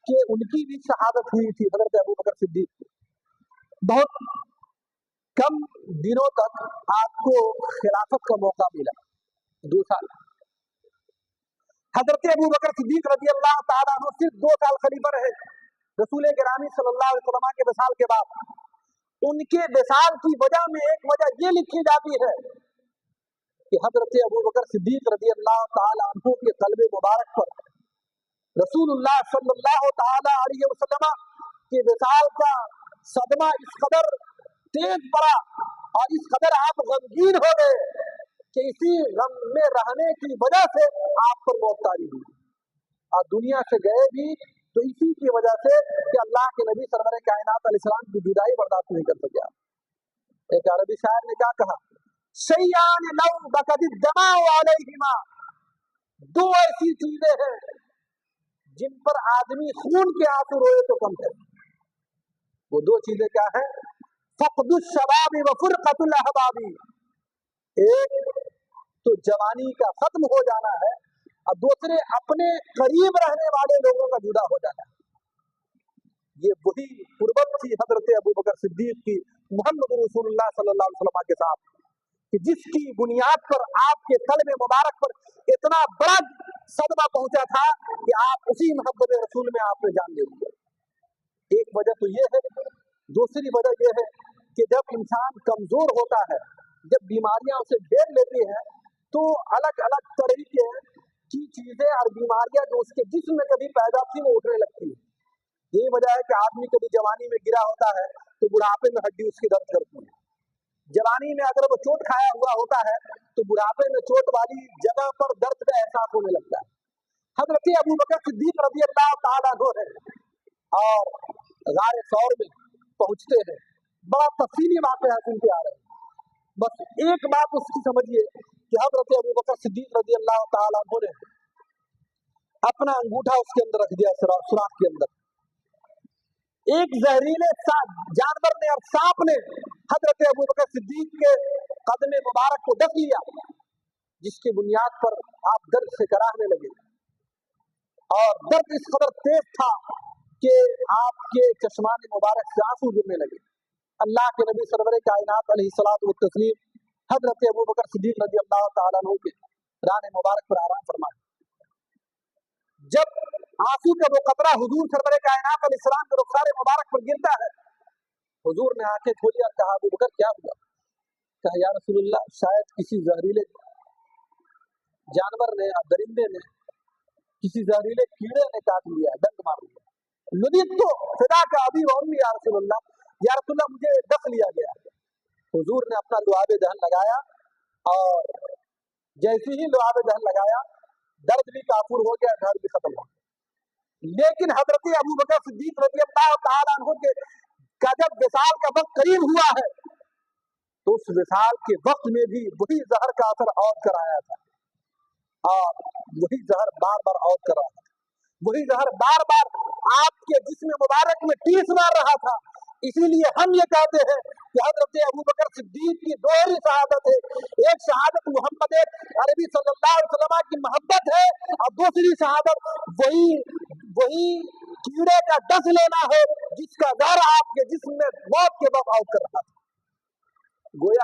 कि उनकी भी शहादत हुई थी, हजरत अबू बकर सिद्दीक। बहुत कम दिनों तक आपको खिलाफत का मौका मिला, 2 साल। हजरत अबू बकर सिद्दीक रजी अल्लाह ताला अन्हु सिर्फ 2 साल खलीफा रहे रसूल गिरामी सल्लल्लाहु अलैहि वसल्लम के विसाल के बाद। उनके विसाल की वजह में एक वजह ये लिखी जाती है कि हजरत अबू बकर सिद्दीक रजी अल्लाह ताला अन्हु के कल्बे मुबारक पर रसूलुल्लाह सल्लल्लाहु ताला अलैहि वसल्लम के विसाल का सदमा इस कदर तेज पड़ा और इस कदर आप गमगीन हो गए कि इसी गम में रहने की वजह से आप पर मौत तारी हुई और दुनिया से गए भी तो इसी की वजह से कि अल्लाह के नबी सरवर कायनात अलैहिस्सलाम की जुदाई बर्दाश्त नहीं कर सका। एक अरबी शायर ने क्या कहा, शैयान लौ बकद दमाउ अलैहिमा, 2 ऐसी चीजें हैं जिन पर आदमी खून के आंसू रोए तो कम है। वो 2 चीजें क्या है, फक़दुश शबाबी व फुरक़तुल अहबाबी। एक तो जवानी का खत्म हो जाना है और दूसरे अपने करीब रहने वाले लोगों का जुदा हो जाना है। ये वही कुर्बत थी हजरत अबू बकर सिद्दीक की मोहम्मद रसूलुल्लाह सल्लल्लाहु अलैहि वसल्लम के साथ, कि जिसकी बुनियाद पर आपके कल्बे मुबारक पर इतना बड़ा सदमा पहुंचा था कि आप उसी मोहब्बत रसूल में आपने जान ले लिया। एक वजह तो ये है, दूसरी वजह ये है कि जब इंसान कमजोर होता है, जब बीमारियां उसे घेर लेती हैं, तो अलग अलग तरीके की चीजें और बीमारियां जो उसके जिस्म में कभी पैदा थी वो उठने लगती है। यही वजह है कि आदमी कभी जवानी में गिरा होता है तो बुढ़ापे में हड्डी उसकी दर्द करती है। जवानी में अगर वो चोट खाया हुआ होता है तो बुढ़ापे में चोट वाली जगह पर दर्द का एहसास होने लगता है। हजरत अबू बकर सिद्दीक रज़ी अल्लाह ताला अन्हु है और गारे सौर में पहुंचते हैं। बड़ा तफसीली वाक़या सुनते आ रहे हैं। बस एक बात उसकी समझिए कि हजरत अबू बकर सिद्दीक रज़ी अल्लाह ताला अन्हु ने अपना अंगूठा उसके अंदर रख दिया, सुराख के अंदर। एक जहरीले जानवर ने और सांप ने हजरत अबू बकर सिद्दीक के कदम मुबारक को डस लिया, जिसकी बुनियाद पर आप दर्द से कराहने लगे और दर्द इस कदर तेज था कि आपके चश्माने मुबारक से आंसू गिरने लगे। अल्लाह के नबी सरवर कायनात अलैहिस्सलातु वस्सलाम हजरत अबू बकर सिद्दीक रज़ी अल्लाह ताला अन्हु के रान मुबारक पर आराम फरमाए। जब आंसू का वो कतरा हुजूर सरवर कायनात अलैहिस्सलाम के रुखसार मुबारक पर गिरता है, हुजूर ने आंखें खोली और कहा, अबू बकर क्या हुआ? कहा, या रसूलुल्लाह, शायद किसी जहरीले जानवर ने या दरिंदे ने, किसी जहरीले कीड़े ने काट लिया, डंक मार लिया। लुदित तो फिदा का अभी वही या रसूलुल्लाह मुझे डस लिया गया। हुजूर ने अपना लुआबे दहन लगाया और जैसे ही लुआबे दहन लगाया दर्द भी काफूर हो गया, दर्द भी खत्म हो गया। लेकिन हजरत अबू बकर सिद्दीक रज़ी अल्लाह ताला अन्हु का जब विसाल का वक्त करीब हुआ है तो उस विसाल के वक्त में भी वही जहर का असर और कराया था और वही जहर बार बार और कर रहा था। वही जहर बार बार आपके जिस्म मुबारक में टीस मार रहा था। इसीलिए हम ये कहते हैं कि हजरत अबू बकर सिद्दीक की 2 ही शहादत है। एक शहादत मोहम्मद अरबी सल्लल्लाहु अलैहि वसल्लम की मोहब्बत है और दूसरी शहादत वही कीड़े का डस लेना है जिसका जहर आपके जिस्म में मौत के वक्त आउट कर रहा था। गोया